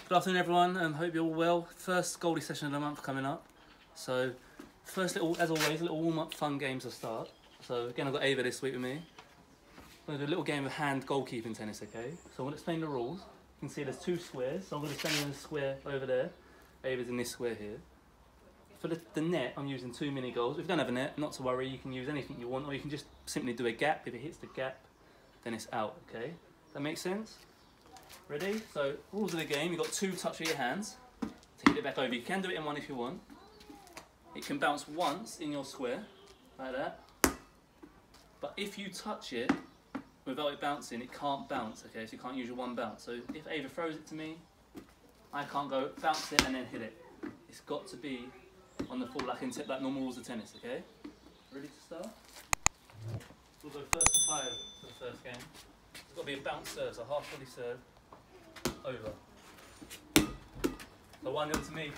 Good afternoon everyone, and hope you're all well. First goalie session of the month coming up. So first, as always, a little warm-up fun game to start. So again, I've got Ava this week with me. We're going to do a little game of hand goalkeeping tennis, okay? So I'm going to explain the rules. You can see there's two squares, so I'm going to stand in the square over there. Ava's in this square here. For the net, I'm using 2 mini goals. If you don't have a net, not to worry, you can use anything you want, or you can just simply do a gap. If it hits the gap, then it's out, okay? That makes sense? Ready? So, rules of the game, you've got 2 touch of your hands to hit it back over. You can do it in one if you want. It can bounce once in your square, like that. But if you touch it without it bouncing, it can't bounce, okay? So you can't use your one bounce. So if Ava throws it to me, I can't go bounce it and then hit it. It's got to be on the full, like normal rules of tennis, okay? Ready to start? We'll go first to 5 for the first game. It's got to be a bounce serve, so half volley serve. Over. So 1-0 to me.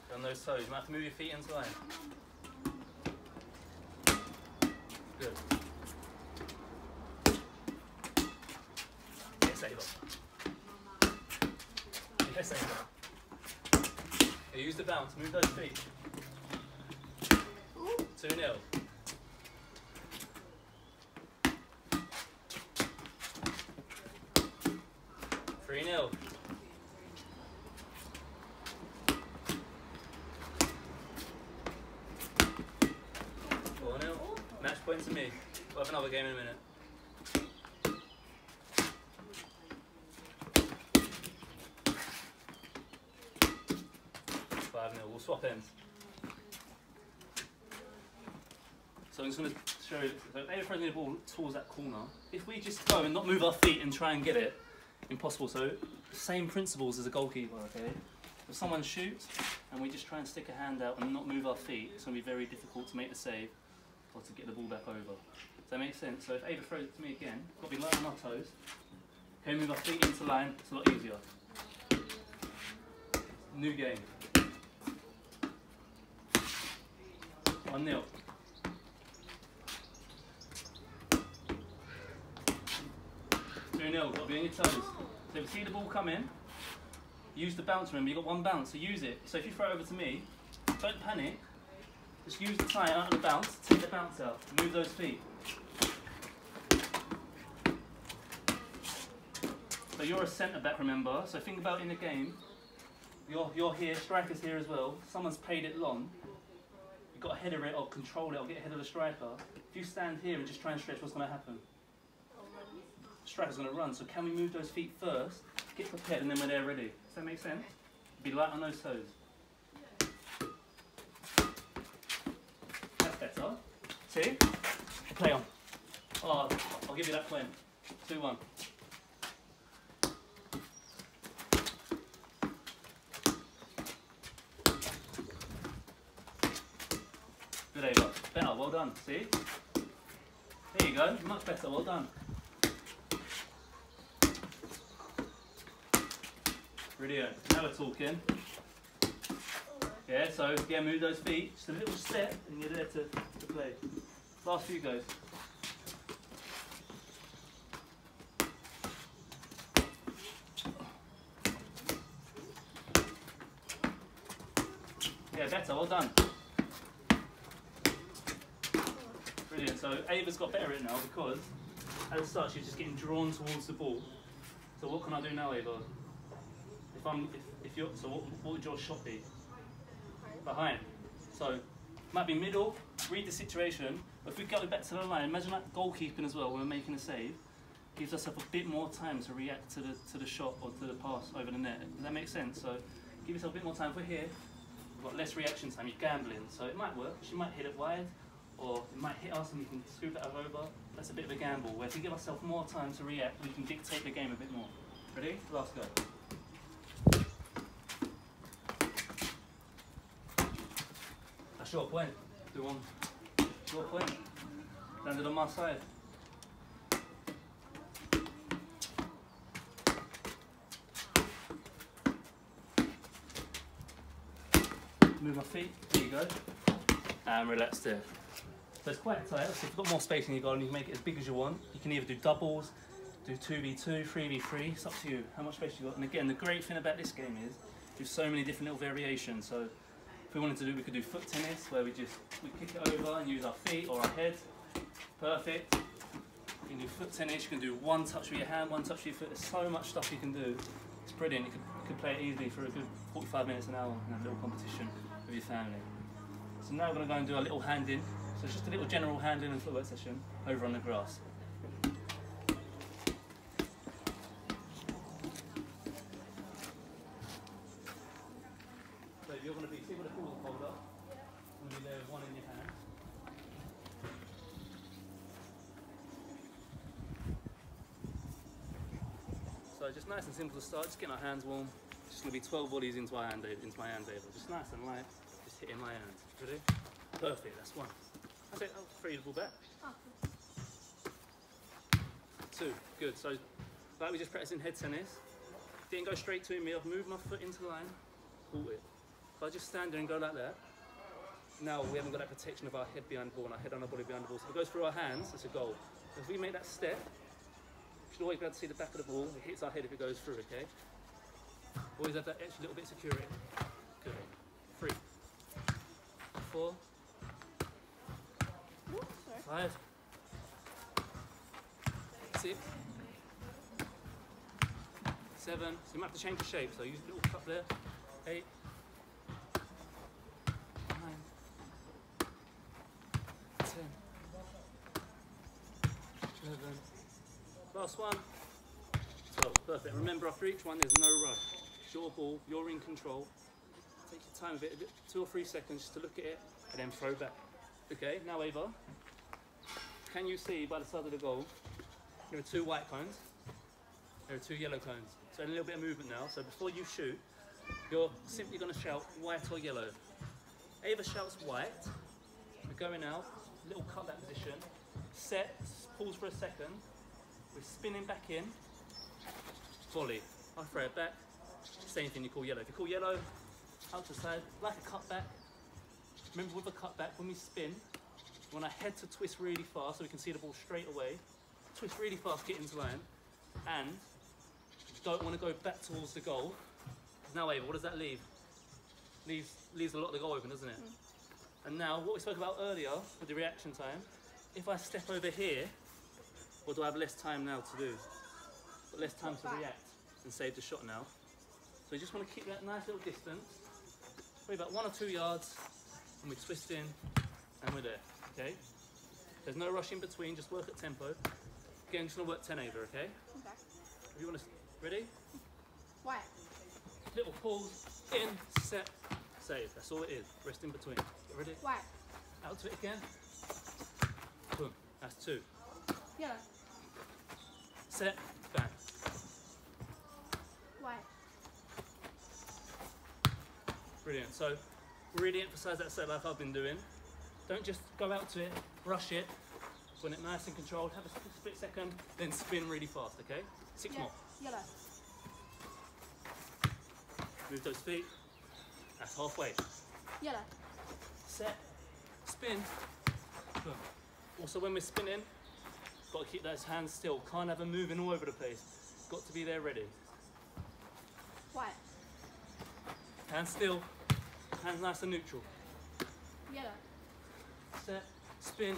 You're on those toes. You might have to move your feet into line. Good. Yes, Ava. Yes, Ava. Okay, use the bounce. Move those feet. 2-0. Nil. 4-0. Match point to me. We'll have another game in a minute. 5-0. We'll swap ends. So I'm just going to show you. So Ava throws me the ball towards that corner. If we just go and not move our feet and try and get it, impossible. So same principles as a goalkeeper, okay? If someone shoots and we just try and stick a hand out and not move our feet, it's going to be very difficult to make the save or to get the ball back over. Does that make sense? So if Ava throws it to me again, we've got to be light on our toes. Okay, move our feet into line, it's a lot easier. New game. 1-0. 2-0, got to be on your toes. So if you see the ball come in, use the bounce. Remember, you've got one bounce, so use it. So if you throw it over to me, don't panic. Just use the time out of the bounce, take the bounce out, move those feet. So you're a centre back, remember. So think about in the game, you're here, striker's here as well. Someone's played it long. You've got to header it or control it or get ahead of the striker. If you stand here and just try and stretch, what's going to happen? Striker's going to run, so can we move those feet first, get prepared, and then we're there ready? Does that make sense? Be light on those toes. That's better. See? Play on. Oh, I'll give you that point. 2-1. Good, Ava. Better, well done. See? There you go, much better, well done. Brilliant. Now we're talking. Yeah, so yeah, move those feet. Just a little step and you're there to play. Last few goes. Yeah, better, well done. Brilliant. So Ava's got better at it now because at the start she's just getting drawn towards the ball. So what can I do now, Ava? So what would your shot be? Behind. So might be middle. Read the situation. But if we go back to the line, imagine that goalkeeping as well when we're making a save. Gives us a bit more time to react to the shot or to the pass over the net. Does that make sense? So give yourself a bit more time. If we're here, we've got less reaction time. You're gambling, so it might work. She might hit it wide, or it might hit us and we can scoop it over. That's a bit of a gamble. Where if we give ourselves more time to react, we can dictate the game a bit more. Ready? Last go. Short point. Do one. Short point. Landed on my side. Move my feet. There you go. And relax there. So it's quite tight. So if you've got more space in your goal and you can make it as big as you want, you can either do doubles, do 2v2, 3v3, it's up to you, how much space you got. And again, the great thing about this game is there's so many different little variations. So if we wanted to do, we could do foot tennis, where we kick it over and use our feet or our head. Perfect. You can do foot tennis, you can do one touch with your hand, one touch with your foot. There's so much stuff you can do. It's brilliant. You could play it easily for a good 45 minutes, an hour, and have a little competition with your family. So now we're going to go and do a little hand in. So it's just a little general hand in and footwork session over on the grass. So you're going to be, see what the ball hold up. You're going to be there with one in your hand. So just nice and simple to start, just getting our hands warm. Just going to be 12 volleys into my hand able. Just nice and light, just hitting my hands. Ready? Perfect, that's one. That's it, I'll free the ball back. Two, good. So like we just practiced in head tennis, didn't go straight to me, I've moved my foot into line, caught it. If I just stand there and go like that, now we haven't got that protection of our head behind the ball and our head on our body behind the ball. So if it goes through our hands, it's a goal. If we make that step, we should always be able to see the back of the ball. It hits our head if it goes through, okay? Always have that extra little bit of security. Good. 3, 4, 5, 6, 7. So you might have to change the shape. So use a little cup there. 8, 9, 10, 11. Last one. 12. Perfect. Remember, after each one, there's no rush. It's your ball. You're in control. Take your time a bit, 2 or 3 seconds just to look at it and then throw back. Okay. Now, Ava, can you see by the side of the goal? There are 2 white cones. There are 2 yellow cones. So a little bit of movement now. So before you shoot, you're simply going to shout white or yellow. Ava shouts white. We're going out. Little cutback position. Set. Pause for a second. We're spinning back in. Volley. I throw it back. Same thing you call yellow. If you call yellow, out to the side, like a cutback. Remember with a cutback, when we spin, we want our head to twist really fast so we can see the ball straight away. Twist really fast, get into line. And don't want to go back towards the goal. Now, Ava, what does that leave? Leaves a lot of the goal open, doesn't it? And now, what we spoke about earlier with the reaction time, if I step over here, what do I have less time now to do? Got less time to react and save the shot now. So you just want to keep that nice little distance, probably about 1 or 2 yards, and we twist in, and we're there, okay? There's no rush in between, just work at tempo. Again, just going to work 10 over, okay? Okay. If you want to, ready? White. Little pause, in, set, save. That's all it is, rest in between. Ready? White. Out to it again. Boom, that's 2. Yellow. Set, bang. White. Brilliant. So really emphasize that set like I've been doing. Don't just go out to it, rush it. When it's nice and controlled, have a split second, then spin really fast, okay? 6 more. Yellow. Move those feet. That's halfway. Yellow. Set, spin, boom. Also when we're spinning, got to keep those hands still. Can't have them moving all over the place. Got to be there ready. White. Hands still, hands nice and neutral. Yellow. Set, spin,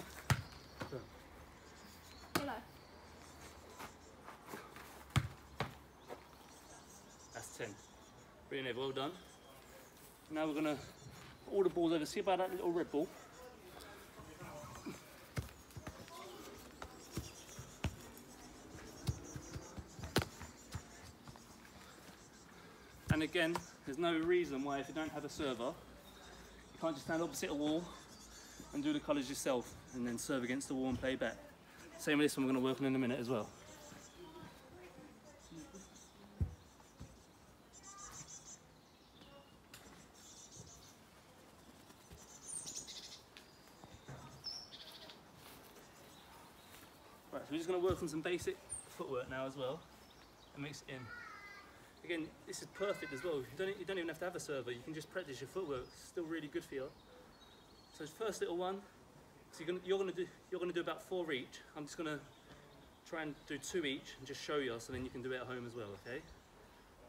boom. Yellow. That's 10. Brilliant, well done. Now we're gonna put all the balls over. See about that little red ball? And again, there's no reason why if you don't have a server, you can't just stand opposite a wall and do the colours yourself and then serve against the wall and play back. Same with this one we're going to work on in a minute as well. Right, so we're just going to work on some basic footwork now as well and mix it in. Again, this is perfect as well. You don't even have to have a server. You can just practice your footwork. It's still really good for you. So first little one. So you're gonna do about 4 each. I'm just gonna try and do 2 each and just show you, so then you can do it at home as well, okay?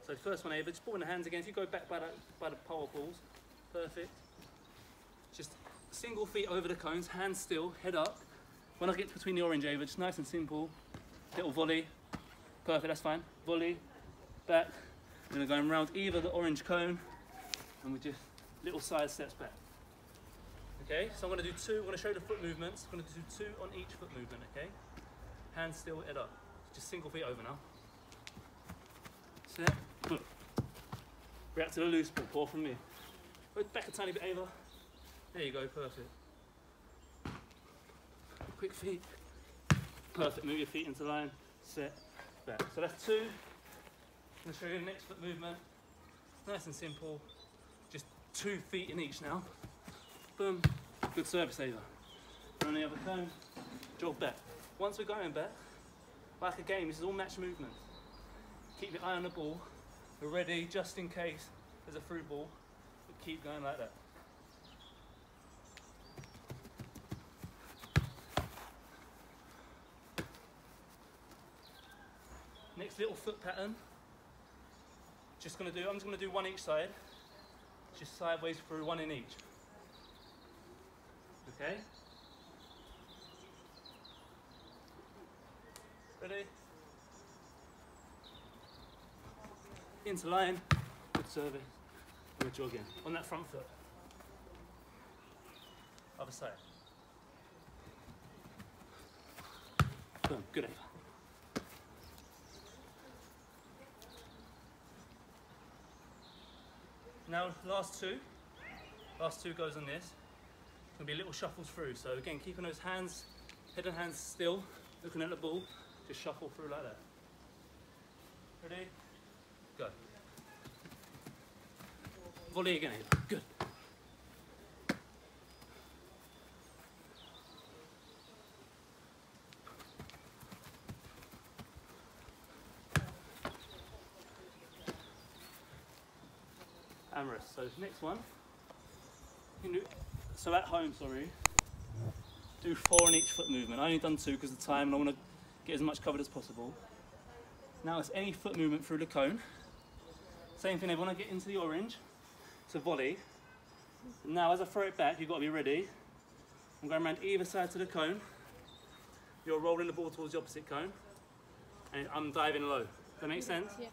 So first one, Ava, just ball in the hands again. If you go back by the power balls, perfect. Just single feet over the cones, hands still, head up. When I get between the orange, Ava, just nice and simple. Little volley, perfect, that's fine. Volley, back. Then we're going around either the orange cone, and we just little side steps back. Okay, so I'm going to do 2, I'm going to show you the foot movements. I'm going to do 2 on each foot movement, okay? Hands still, head up. Just single feet over now. Set, boom. React to the loose ball, pour from me. Go back a tiny bit, Ava. There you go, perfect. Quick feet. Perfect, move your feet into line. Set, back. So that's 2. I'm going to show you the next foot movement. Nice and simple. Just 2 feet in each now. Boom. Good service, Ava. On the other cone, jog back. Once we're going back, like a game, this is all match movements. Keep your eye on the ball. We're ready just in case there's a through ball. But keep going like that. Next little foot pattern. I'm just gonna do 1 each side. Just sideways through, 1 in each. Okay? Ready? Into line, good service, and we're jogging. On that front foot. Other side. Boom, good Ava. Now last two goes on this. Gonna be little shuffles through. So again, keeping those hands, head and hands still, looking at the ball, just shuffle through like that. Ready? Go. Volley again, good. M.R.F. So next one, so at home, do 4 on each foot movement. I only done 2 because of the time and I want to get as much covered as possible. Now it's any foot movement through the cone. Same thing, when I get into the orange, it's a volley. Now as I throw it back, you've got to be ready. I'm going around either side to the cone. You're rolling the ball towards the opposite cone. And I'm diving low. Does that make sense? Yeah.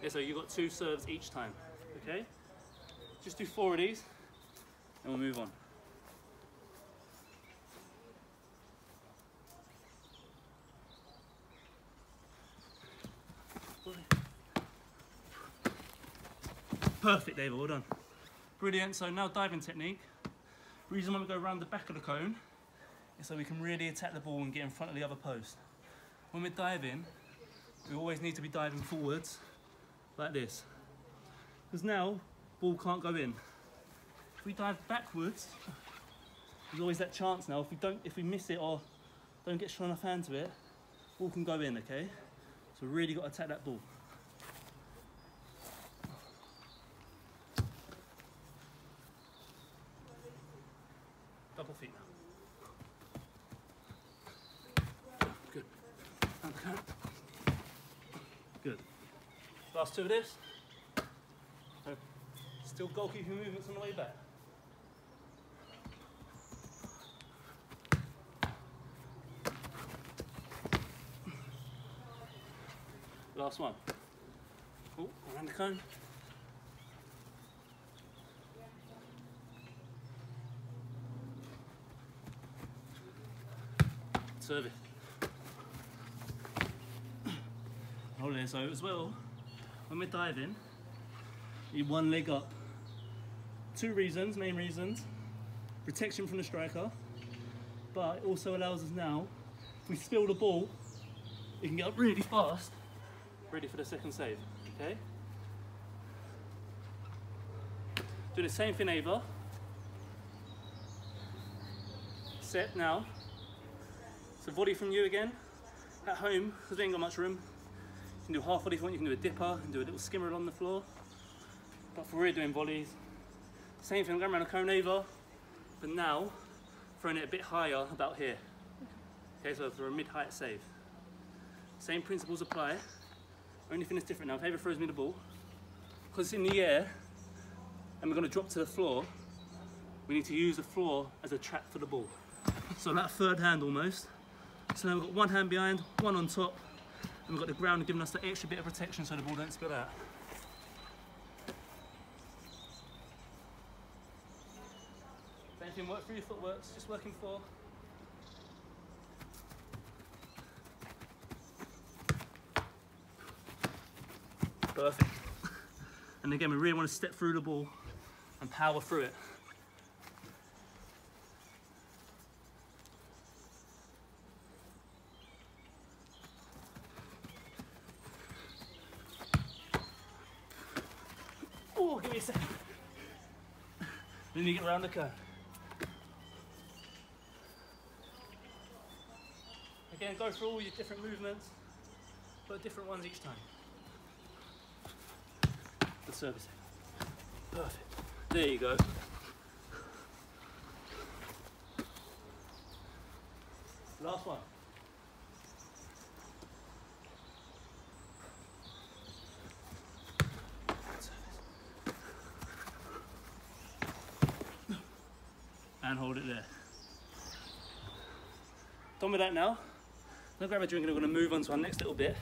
Yeah, so you've got 2 serves each time, okay? Just do 4 of these, and we'll move on. Perfect, David, well done. Brilliant, so now diving technique. Reason why we go around the back of the cone is so we can really attack the ball and get in front of the other post. When we're diving, we always need to be diving forwards, like this. Because now, ball can't go in. If we dive backwards, there's always that chance now, if we miss it or don't get strong enough hand to it, ball can go in, okay? So really got to attack that ball. Double feet now. Good. Okay. Good. Last 2 of this. Still goalkeeping movements on the way back. Last one. Oh, around the cone. Serve it. Hold it. So as well, when we're diving, you 1 leg up. 2 reasons, main reasons. Protection from the striker, but it also allows us now, if we spill the ball, you can get up really fast, ready for the second save, okay? Do the same thing, Ava. Set now. So volley from you again. At home, because we ain't got much room, you can do half volley if you want, you can do a dipper, and do a little skimmer along the floor. But for we're doing volleys, same thing, I'm going around a cone Ava, but now throwing it a bit higher, about here. Okay, so for a mid-height save. Same principles apply. Only thing that's different now, if Ava throws me the ball, because it's in the air and we're going to drop to the floor, we need to use the floor as a trap for the ball. So like a third hand almost. So now we've got one hand behind, one on top, and we've got the ground giving us the extra bit of protection so the ball don't spill out. Same thing, work through your footwork, just working for. Perfect. And again, we really want to step through the ball and power through it. Oh, give me a second. Then you get around the curve. Again, go through all your different movements, but different ones each time. Good service. Perfect. There you go. Last one. And hold it there. Done with that now. I'm going to grab a drink and we're going to move on to our next little bit.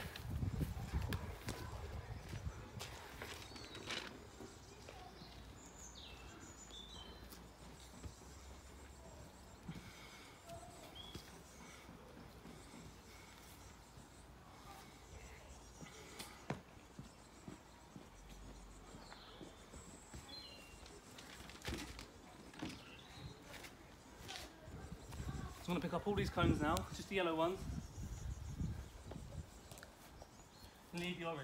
I'm going to pick up all these cones now, just the yellow ones. And leave the orange.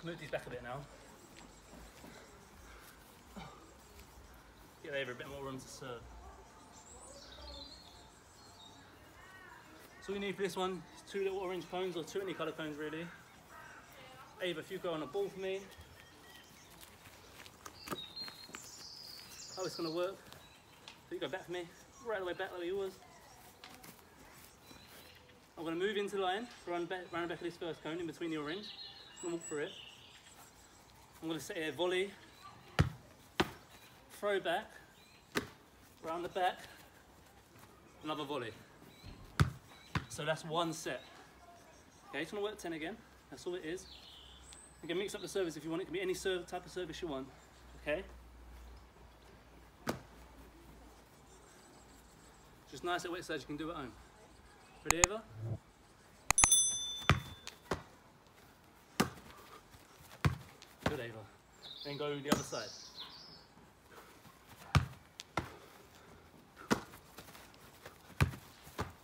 Move these back a bit now. Get over a bit more room to serve. So all you need for this one is 2 little orange cones, or 2 any colour cones really. Ava, if you go on a ball for me. How it's going to work. So you go back for me, right the way back like you was. I'm going to move into the line, round the back of this first cone in between the orange. I'm going to walk through it. I'm going to set a volley, throw back, round the back, another volley. So that's one set. Okay, just want to work 10 again. That's all it is. You can mix up the service if you want. It can be any type of service you want. Okay. Just nice little exercise you can do at home. Ready, Ava? Good, Ava. Then go the other side.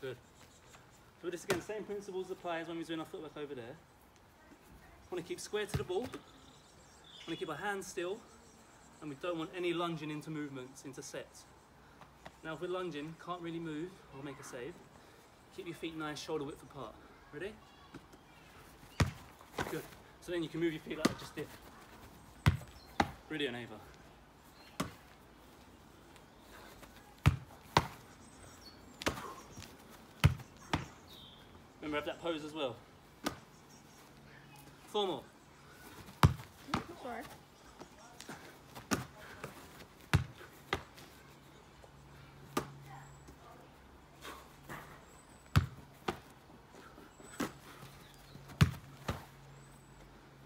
Good. So this again, same principles apply as when we're doing our footwork over there. Want to keep square to the ball. Want to keep our hands still, and we don't want any lunging into movements, into sets. Now if we're lunging, can't really move or make a save. Keep your feet nice, shoulder width apart. Ready? Good. So then you can move your feet like I just did. Brilliant, Ava. Remember, have that pose as well. 4 more. Sorry.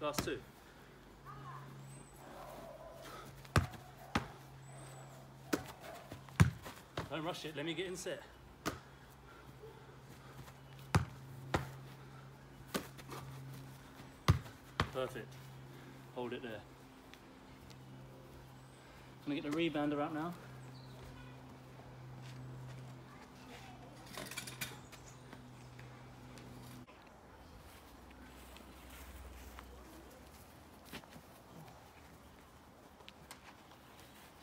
Last 2. Don't rush it, let me get in set. Perfect. Hold it there. I'm going to get the rebounder out now.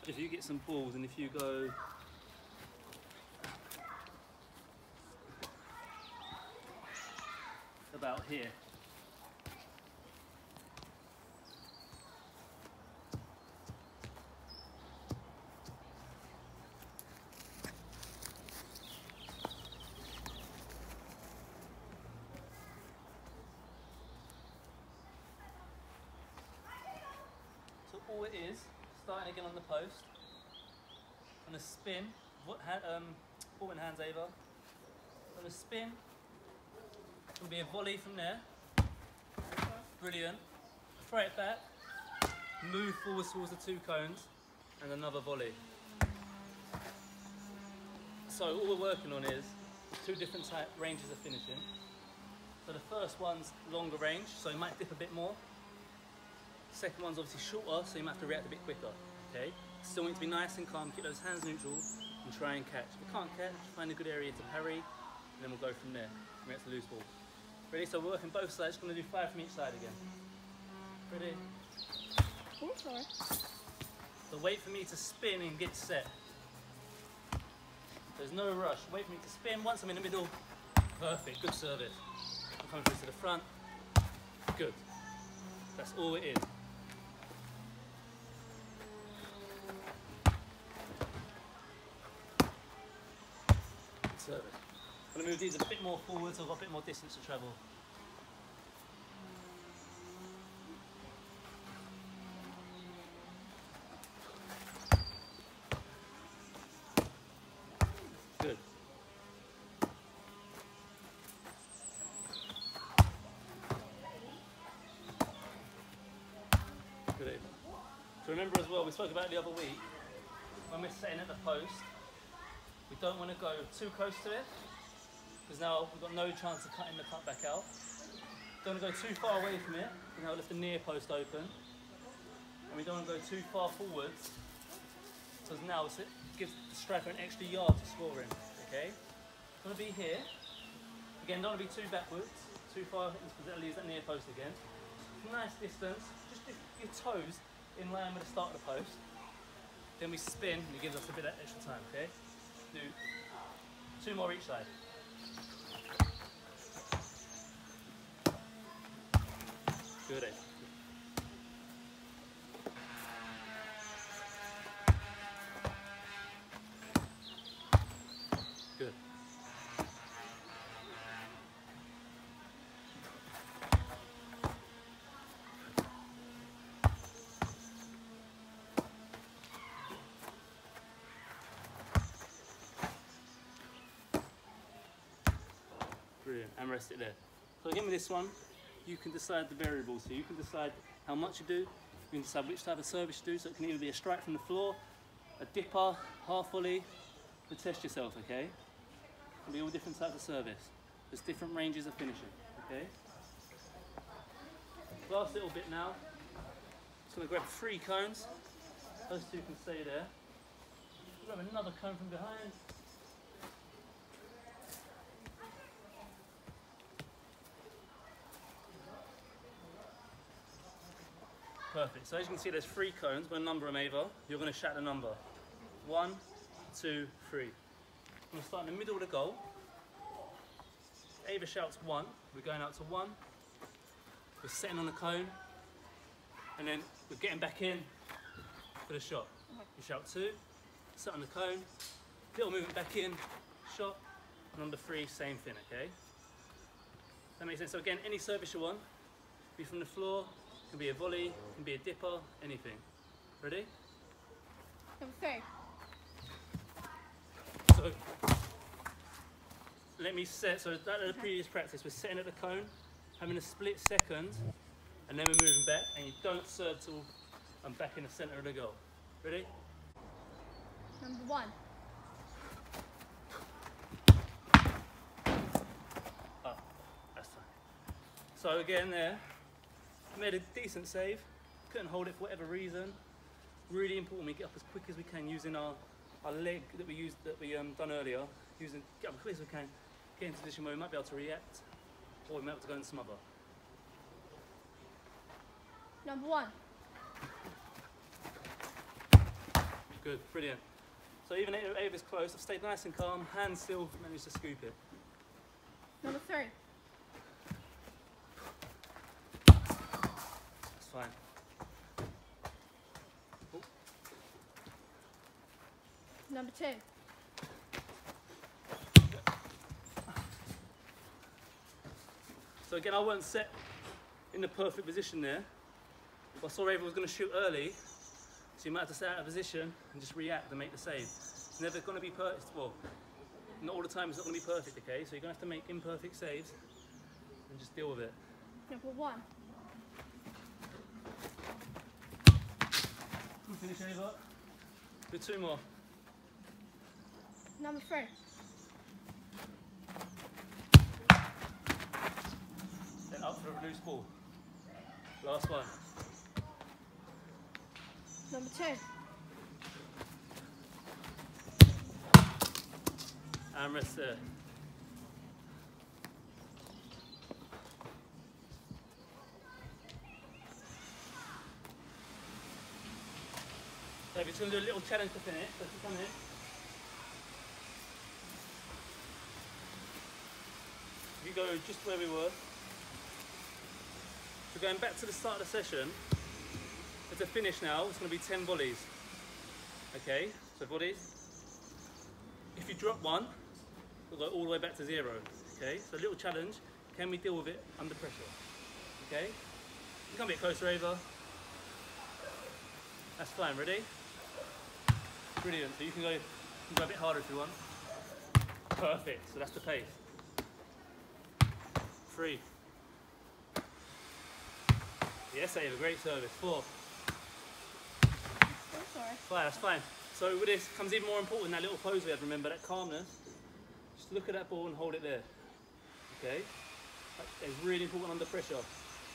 If you get some balls and if you go about here, starting again on the post. I'm going to spin, ball in hands over. I'm going to spin. It's going to be a volley from there. Brilliant. Throw it back. Move forwards towards the 2 cones. And another volley. So all we're working on is 2 different type ranges of finishing. So the first one's longer range, so you might dip a bit more. Second one's obviously shorter, so you might have to react a bit quicker. Okay? Still need to be nice and calm, keep those hands neutral, and try and catch. If you can't catch, find a good area to parry, and then we'll go from there. React to loose ball. Ready? So we're working both sides. Going to do 5 from each side again. Ready? Oh, sorry. So wait for me to spin and get set. There's no rush. Wait for me to spin. Once I'm in the middle, perfect. Good service. I'm coming through to the front. Good. That's all it is. Good service. I'm going to move these a bit more forward so I've got a bit more distance to travel. Good. Good. So remember as well, we spoke about it the other week, when we're setting at the post, we don't want to go too close to it, because now we've got no chance of cutting the cut back out. Don't want to go too far away from it, because now we'll left the near post open. And we don't want to go too far forwards, because now it gives the striker an extra yard to score in. Okay? Going to be here. Again, don't want to be too backwards, too far, because that leaves that near post again. Nice distance, just dip your toes in line with the start of the post. Then we spin, and it gives us a bit of extra time, okay? Do 2 more each side. Good. Good. Brilliant, and rest it there. So again with this one, you can decide the variables. So you can decide how much you do, you can decide which type of service you do, so it can either be a strike from the floor, a dipper, half volley, to test yourself, okay? It can be all different types of service. There's different ranges of finishing, okay? Last little bit now, just gonna grab 3 cones. Those 2 can stay there. Grab another cone from behind. Perfect. So as you can see, there's 3 cones. I'm going to number them over. You're going to shout the number. 1, 2, 3. I'm going to start in the middle of the goal. Ava shouts 1. We're going out to 1. We're setting on the cone. And then we're getting back in for the shot. You shout 2. Set on the cone. Little movement back in. Shot. Number 3, same thing, okay? That makes sense. So again, any service you want. Be from the floor. Can be a volley, can be a dipper, anything. Ready? Number 3. So, let me set, so that is the previous practice, we're setting at the cone, having a split second, and then we're moving back, and you don't serve till I'm back in the centre of the goal. Ready? Number 1. Oh, that's fine. So again there, made a decent save, couldn't hold it for whatever reason. Really important we get up as quick as we can using our leg that we done earlier. Get up as quick as we can, get into a position where we might be able to react, or we might have to go and smother. Number 1. Good, brilliant. So even though Ava's close, I've stayed nice and calm, hands still, managed to scoop it. Number 3. That's fine. Oh. Number 2. So again, I weren't set in the perfect position there. If I saw Ava was going to shoot early, So you might have to stay out of position and just react and make the save. It's never going to be perfect. Well, not all the time it's not going to be perfect, okay? So you're going to have to make imperfect saves and just deal with it. Number 1. Finish over. Do 2 more. Number 3. Then up for a loose ball. Last one. Number 2. And rest there. So we're just going to do a little challenge to finish. So if you come in. You go just where we were. So going back to the start of the session, to finish now, it's going to be 10 volleys. Okay, so volleys. If you drop one, we'll go all the way back to 0. Okay, so a little challenge. Can we deal with it under pressure? Okay, you come a bit closer over. That's fine, ready? Brilliant, so you can go a bit harder if you want. Perfect, so that's the pace. 3. Yes, Ava, great service. 4. Oh, sorry. 5, that's fine. So with this comes even more important, that little pose we had, remember, that calmness. Just look at that ball and hold it there. Okay? That's really important under pressure.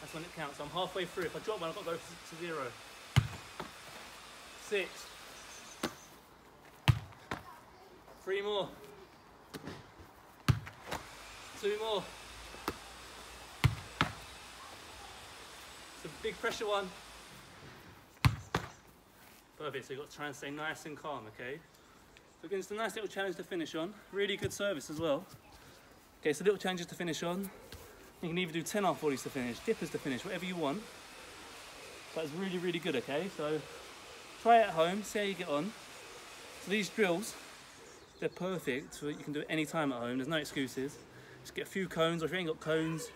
That's when it counts. So I'm halfway through. If I drop one, I've got to go to 0. 6. 3 more. 2 more. It's a big pressure one. Perfect, so you've got to try and stay nice and calm, okay? So again, it's a nice little challenge to finish on. Really good service as well. Okay, so little challenges to finish on. You can either do 10 half volleys to finish, dippers to finish, whatever you want. But it's really, really good, okay? So try it at home, see how you get on. So these drills, they're perfect, so you can do it any time at home. There's no excuses. Just get a few cones, or if you ain't got cones,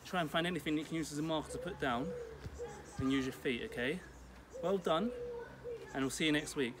try and find anything that you can use as a marker to put down and use your feet, okay? Well done, and we'll see you next week.